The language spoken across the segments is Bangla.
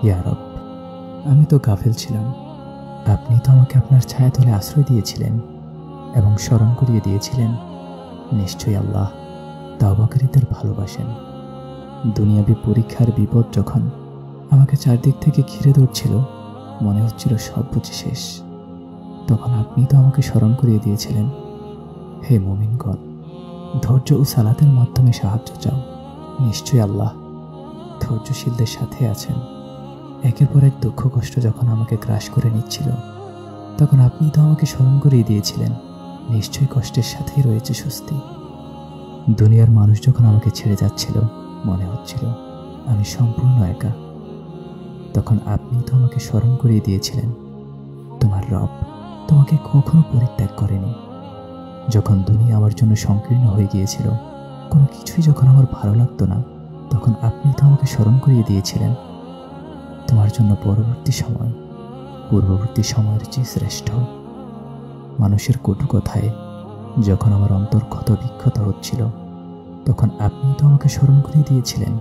ইয়া রব, আমি তো গাফেল ছিলাম। আপনি তো আমাকে আপনার ছায়াতলে আশ্রয় দিয়েছিলেন এবং স্মরণ করিয়ে দিয়েছিলেন, নিশ্চয়ই আল্লাহ তাওবাকারীদের ভালোবাসেন। দুনিয়াবী পরীক্ষার বিপদ যখন আমাকে চারদিক থেকে ঘিরে ধরছিল, মনে হচ্ছিল সব বুঝি শেষ, তখন আপনি তো আমাকে স্মরণ করিয়ে দিয়েছিলেন, হে মুমিনগণ, ধৈর্য ও সালাতের মাধ্যমে সাহায্য চাও, নিশ্চয়ই আল্লাহ ধৈর্যশীলদের সাথে আছেন। একের পর এক দুঃখ কষ্ট যখন আমাকে গ্রাস করে নিচ্ছিল, তখন আপনি তো আমাকে স্মরণ করিয়ে দিয়েছিলেন, নিশ্চয়ই কষ্টের সাথেই রয়েছে স্বস্তি। দুনিয়ার মানুষ যখন আমাকে ছেড়ে যাচ্ছিল, মনে হচ্ছিল আমি সম্পূর্ণ একা, তখন আপনি তো আমাকে স্মরণ করিয়ে দিয়েছিলেন, তোমার রব তোমাকে কখনো পরিত্যাগ করেনি। যখন দুনিয়া আমার জন্য সংকীর্ণ হয়ে গিয়েছিল, কোনো কিছুই যখন আমার ভালো লাগতো না, তখন আপনি তো আমাকে স্মরণ করিয়ে দিয়েছিলেন, তোমার জন্য পূর্ববর্তী সময়ের চেয়ে শ্রেষ্ঠ। মানুষের কটু কথায় যখন আমার অন্তর ক্ষত বিক্ষত হচ্ছিল, তখন আপনি তো আমাকে স্মরণ করিয়ে দিয়েছিলেন,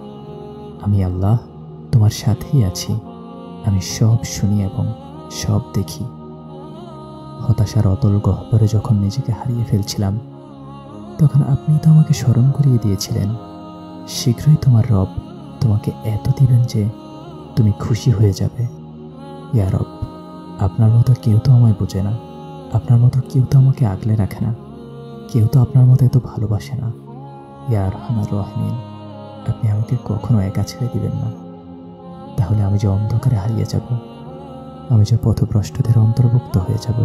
আমি আল্লাহ তোমার সাথেই আছি, আমি সব শুনি এবং সব দেখি। হতাশার অতল গহ্বরে যখন নিজেকে হারিয়ে ফেলছিলাম, তখন আপনি তো আমাকে স্মরণ করিয়ে দিয়েছিলেন, শীঘ্রই তোমার রব তোমাকে এত দিবেন যে তুমি খুশি হয়ে যাবে। ইয়া রব, আপনার মতো কেউ তো আমায় বোঝে না, আপনার মতো কেউ তো আমাকে আগলে রাখে না, কেউ তো আপনার মতো এত ভালোবাসে না। ইয়া আরহামার রাহিমিন, আপনি আমাকে কখনো একা ছেড়ে দিবেন না। তাহলে আমি যে অন্ধকারে হারিয়ে যাব, আমি যে পথভ্রষ্টদের অন্তর্ভুক্ত হয়ে যাব।